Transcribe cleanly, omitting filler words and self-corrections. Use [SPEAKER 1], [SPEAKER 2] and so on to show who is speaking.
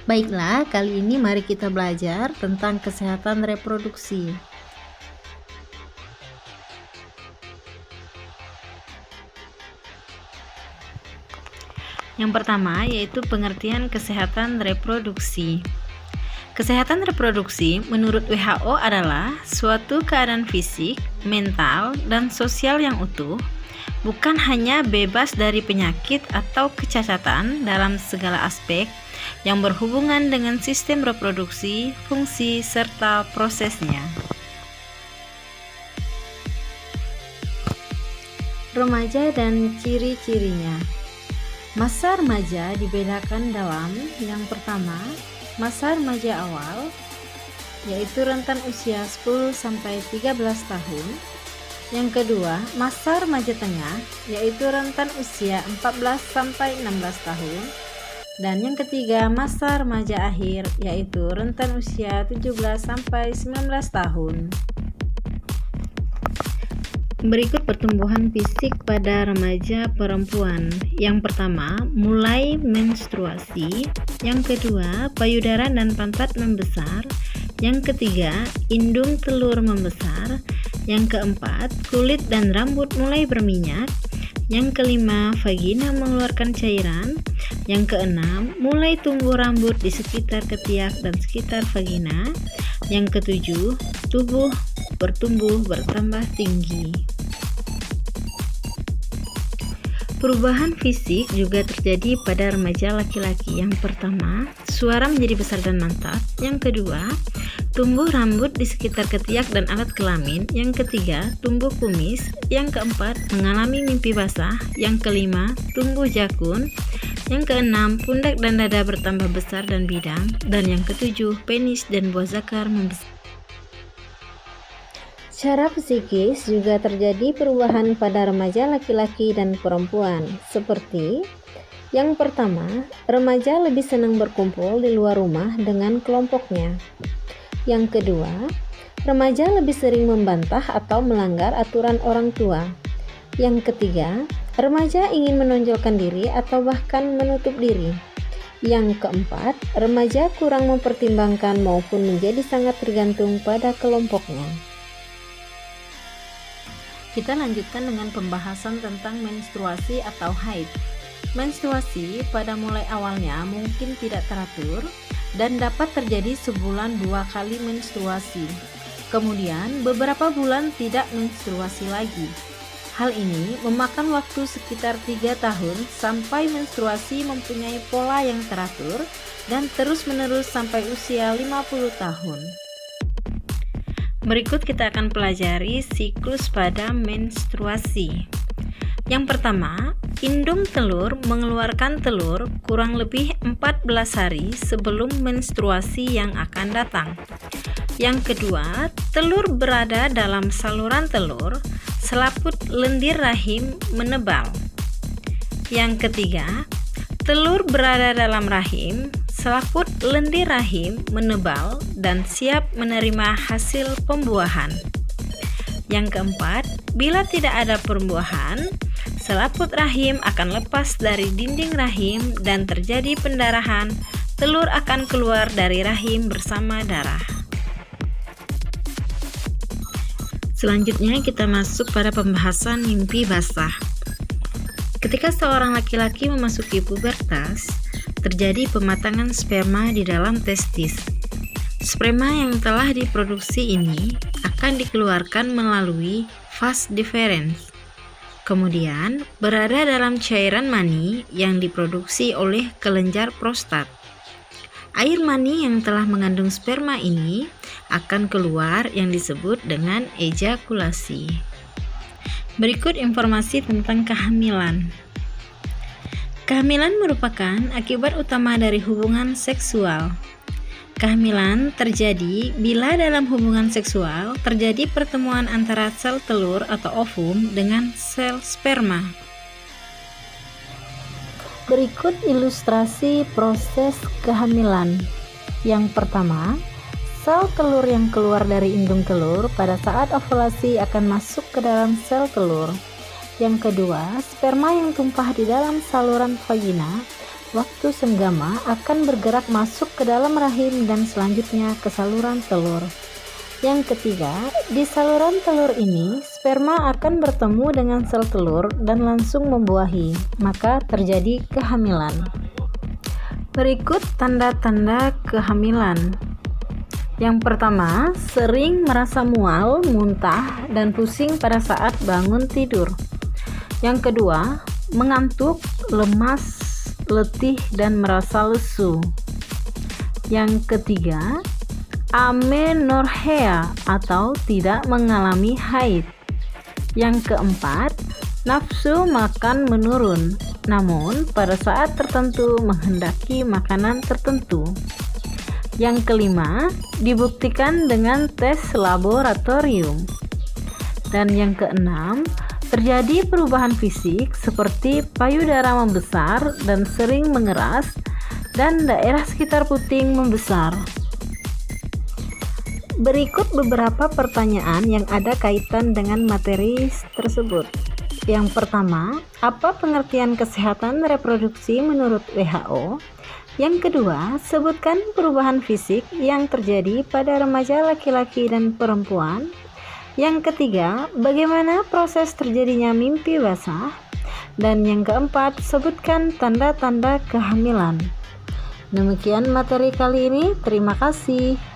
[SPEAKER 1] Baiklah, kali ini mari kita belajar tentang kesehatan reproduksi. Yang pertama yaitu pengertian kesehatan reproduksi. Kesehatan reproduksi menurut WHO adalah suatu keadaan fisik, mental, dan sosial yang utuh, bukan hanya bebas dari penyakit atau kecacatan dalam segala aspek yang berhubungan dengan sistem reproduksi, fungsi, serta prosesnya. Remaja dan ciri-cirinya. Masa remaja dibedakan dalam yang pertama, masa remaja awal, yaitu rentan usia 10-13 tahun. Yang kedua, masa remaja tengah, yaitu rentan usia 14-16 tahun. Dan yang ketiga, masa remaja akhir, yaitu rentan usia 17-19 tahun. Berikut pertumbuhan fisik pada remaja perempuan. Yang pertama, mulai menstruasi. Yang kedua, payudara dan pantat membesar. Yang ketiga, indung telur membesar. Yang keempat, kulit dan rambut mulai berminyak. Yang kelima, vagina mengeluarkan cairan. Yang keenam, mulai tumbuh rambut di sekitar ketiak dan sekitar vagina. Yang ketujuh, tubuh bertambah tinggi. Perubahan fisik juga terjadi pada remaja laki-laki. Yang pertama, suara menjadi besar dan mantap. Yang kedua, tumbuh rambut di sekitar ketiak dan alat kelamin. Yang ketiga, tumbuh kumis. Yang keempat, mengalami mimpi basah. Yang kelima, tumbuh jakun. Yang keenam, pundak dan dada bertambah besar dan bidang. Dan yang ketujuh, penis dan buah zakar membesar. Secara psikis juga terjadi perubahan pada remaja laki-laki dan perempuan, seperti yang pertama, remaja lebih senang berkumpul di luar rumah dengan kelompoknya. Yang kedua, remaja lebih sering membantah atau melanggar aturan orang tua. Yang ketiga, remaja ingin menonjolkan diri atau bahkan menutup diri. Yang keempat, remaja kurang mempertimbangkan maupun menjadi sangat tergantung pada kelompoknya. Kita lanjutkan dengan pembahasan tentang menstruasi atau haid. Menstruasi pada mulai awalnya mungkin tidak teratur dan dapat terjadi sebulan 2 kali menstruasi. Kemudian beberapa bulan tidak menstruasi lagi. Hal ini memakan waktu sekitar 3 tahun sampai menstruasi mempunyai pola yang teratur dan terus-menerus sampai usia 50 tahun. Berikut kita akan pelajari siklus pada menstruasi. Yang pertama, indung telur mengeluarkan telur kurang lebih 14 hari sebelum menstruasi yang akan datang. Yang kedua, telur berada dalam saluran telur, selaput lendir rahim menebal. Yang ketiga, telur berada dalam rahim, selaput lendir rahim menebal dan siap menerima hasil pembuahan. Yang keempat, bila tidak ada pembuahan, selaput rahim akan lepas dari dinding rahim dan terjadi pendarahan. Telur akan keluar dari rahim bersama darah. Selanjutnya kita masuk pada pembahasan mimpi basah. Ketika seorang laki-laki memasuki pubertas, terjadi pematangan sperma di dalam testis. Sperma yang telah diproduksi ini akan dikeluarkan melalui vas deferens. Kemudian berada dalam cairan mani yang diproduksi oleh kelenjar prostat. Air mani yang telah mengandung sperma ini akan keluar yang disebut dengan ejakulasi. Berikut informasi tentang kehamilan. Kehamilan merupakan akibat utama dari hubungan seksual. Kehamilan terjadi bila dalam hubungan seksual terjadi pertemuan antara sel telur atau ovum dengan sel sperma. Berikut ilustrasi proses kehamilan. Yang pertama, sel telur yang keluar dari indung telur pada saat ovulasi akan masuk ke dalam sel telur. Yang kedua, sperma yang tumpah di dalam saluran vagina waktu senggama akan bergerak masuk ke dalam rahim dan selanjutnya ke saluran telur. Yang ketiga, di saluran telur ini sperma akan bertemu dengan sel telur dan langsung membuahi, maka terjadi kehamilan. Berikut tanda-tanda kehamilan. Yang pertama, sering merasa mual, muntah, dan pusing pada saat bangun tidur. Yang kedua, mengantuk, lemas, letih, dan merasa lesu. Yang ketiga, amenorrhea atau tidak mengalami haid. Yang keempat, nafsu makan menurun, namun pada saat tertentu menghendaki makanan tertentu. Yang kelima, dibuktikan dengan tes laboratorium. Dan yang keenam, terjadi perubahan fisik seperti payudara membesar dan sering mengeras, dan daerah sekitar puting membesar. Berikut beberapa pertanyaan yang ada kaitan dengan materi tersebut. Yang pertama, apa pengertian kesehatan reproduksi menurut WHO? Yang kedua, sebutkan perubahan fisik yang terjadi pada remaja laki-laki dan perempuan. Yang ketiga, bagaimana proses terjadinya mimpi basah? Dan yang keempat, sebutkan tanda-tanda kehamilan. Demikian materi kali ini, terima kasih.